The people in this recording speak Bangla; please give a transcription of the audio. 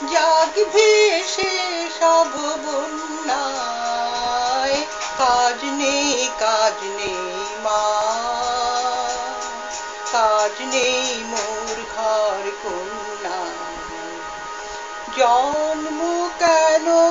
যাক ভেসে সব বন্যায়, কাজ নেই মা, কাজ নেই মোর ঘর কন্যা। জন্ম কেন